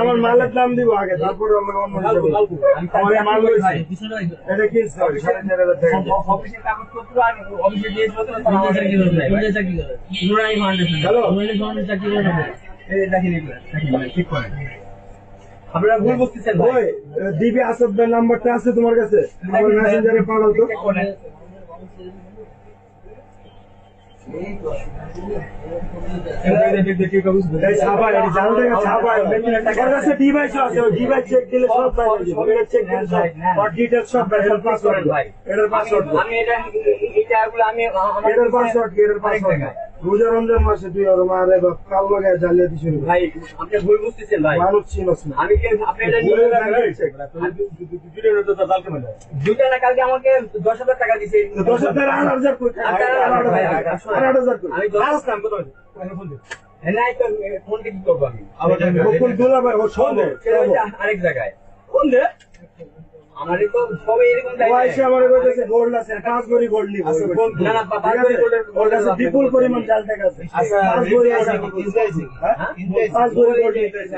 আমার মালের দাম দিব আগে, তারপরে মাল এটা কি আপনারা ভুল বুঝতেছেন ভাই। দিবি আসাদ ভাই নাম্বারটা আছে তোমার কাছে? আমার মেসেঞ্জারে পাঠাও তো। রোজা রমজান মাসে তুই আর মারে কাল লাগায় জ্বালিয়ে দিস ভাই, আপনি ভুল বুঝতেছেন ভাই। মানুষ চিনস না। আমি দুইটা না কালকে আমাকে 10,000 টাকা দিছে। 10,000 8,000 আরেক জায়গায় কোন দে আমারই তো সবাই এরকম গোল্ড আছে, 5 ভরি গোল্ড নিব। না না, গোল্ড আছে বিপুল পরিমাণ জাল টাকা আছে। 5 ভরি আছে, 5 ভরি গোল্ড নিতেছে।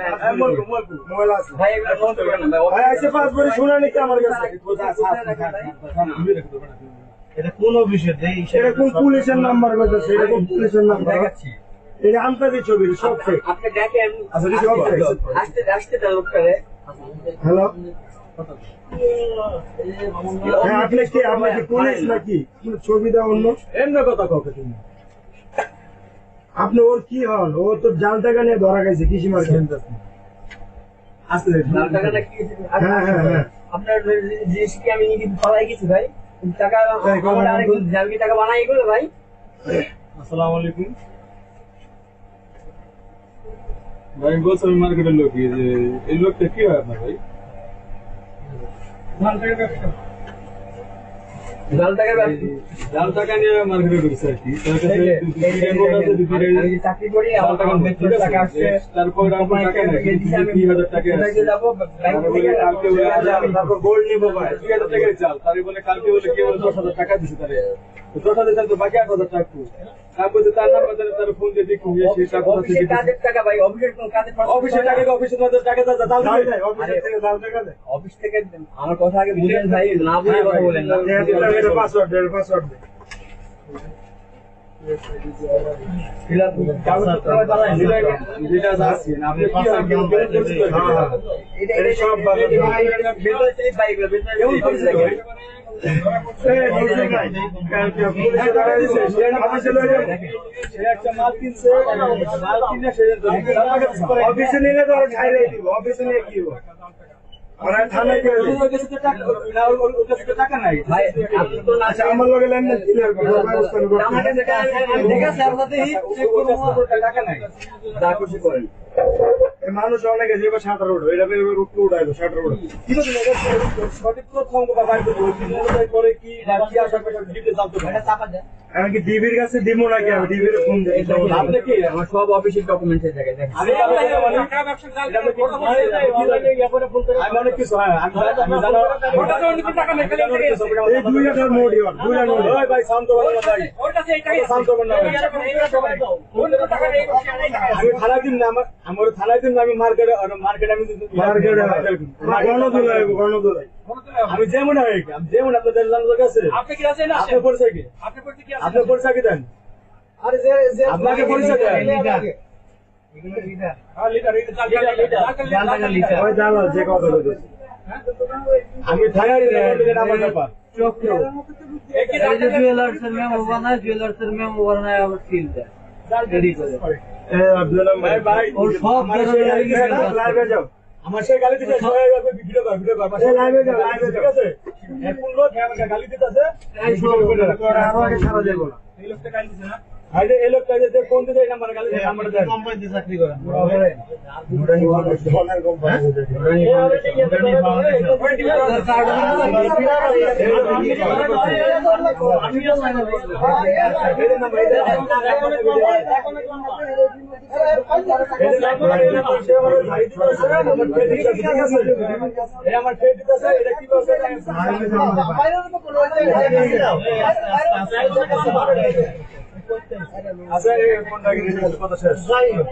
মোবাইল আছে ভাই, এগুলো ফোন করবেন না ভাই। ভাই আছে 5 ভরি সোনা নিতে আমার কাছে। এটা কোন অফিসে দেই? এটা কোন পুলিশের নাম্বার কইতাছে? এটা কোন পুলিশের নাম্বার দেখাচ্ছি? এটা আনতাজি ছবি সব ফেক। আপনি দেখেন। আচ্ছা ঠিক আছে, আসতে দেন লোকটারে। হ্যালো, হ্যাঁ আপনি কি পুলিশ নাকি? ছবি দাও অন্য এমনি কথা কও তুমি। আপনি ওর কি হন? ও তো জাল টাকা নিয়ে ধরা গেছে কৃষি মার্কেট। আসলে লাখ টাকা নাকি? হ্যাঁ হ্যাঁ হ্যাঁ, আপনার জিনিস কি আমি কি পালাই কিছু ভাই? টাকা আমার আরেক জালকি টাকা বানাই এগুলো ভাই। আসসালামু আলাইকুম ভাই, গোসল মার্কেটের লোক। এই লোকটা কি হয় আপনার ভাই? জাল টাকা জাল টাকা নিয়ে মার্কেটে ঢুকছে আর কি। চাকরি করি, আমার টাকা বেতন টাকা আসছে, তারপর আপনার টাকা নেই, 3,000 টাকা যাবো তারপর গোল্ড নিবো ভাই। 3,000 টাকায় চাল, তারপরে বলে কালকে বলে কি বলে 10,000 টাকা দিছে তারে। 10,000 তো বাকি 8,000 টাকা। তারপর তার নাম্বার তার ফোন দিয়ে দেখি সেটা কথা থেকে কাজের টাকা ভাই, অফিসের কোন কাজের অফিসের টাকা অফিসে তোমাদের টাকা দাও অফিস থেকে জাল টাকা দেয়। অফিস থেকে আমার কথা আগে বুঝেন ভাই, না বুঝে কথা বলেন না। পাসওয়ার্ড দে। যেটা আছে না আপনি কি এটা সব অফিসে নিলে তো ছাইড়ে দিব। অফিসে নিয়ে কি থানায় টাকা নাই ভাই, আপনি তো না আমার লগে লেনদেন টাকা নাই, যা খুশি করেন। মানুষ অনেকে যে 7 রোড এটা রুট উঠাইলো 7 রোড সঠিক তথ্য করে কি আশা করে জানতে পারে। আমি কি ডিবির কাছে দিব নাকি? আমি ডিবির ফোন দিই। আপনি কি আমার সব অফিসিয়াল ডকুমেন্টের জায়গায় দেখেন। আমি অনেক কিছু এই 2,000 মোড় ভাই শান্ত আমি থানায় দিন না, আমার থানায় দিন না। আমি মার্কেটে আমি যেমন হয় আমি যেমন আপনাদের জানার কাছে আপনি কি আছেন? আপনার পরিচয় কি? আপনার পরিচয় কি দেন? আরে যে আপনাকে পরিচয় দেন। আমি থানায় আমার ব্যাপার জুয়েলার্সের মেমো বানায়, জুয়েলার্সের মেমো বানায় আবার সিল দেয় রেডি করে। ভাই ওর সব লাইভে যাও। আমার সে গালি দিতে ভিডিও কর লাইভে যাও, ঠিক আছে। এখন লোক আমাকে গালি দিতেছে, আমাকে ছাড়া যাবো না। এই লোকটা গালি দিছে না। এই লোকটা যে ফোন দিতে এই নাম্বারে গালি দিতে নাম্বারটা দেন। কোম্পানিতে চাকরি করেন। আমার ফেট দিতেছে, এটা কি করছে? আচ্ছা এই ফোনটা কথা শেষ যাই হোক,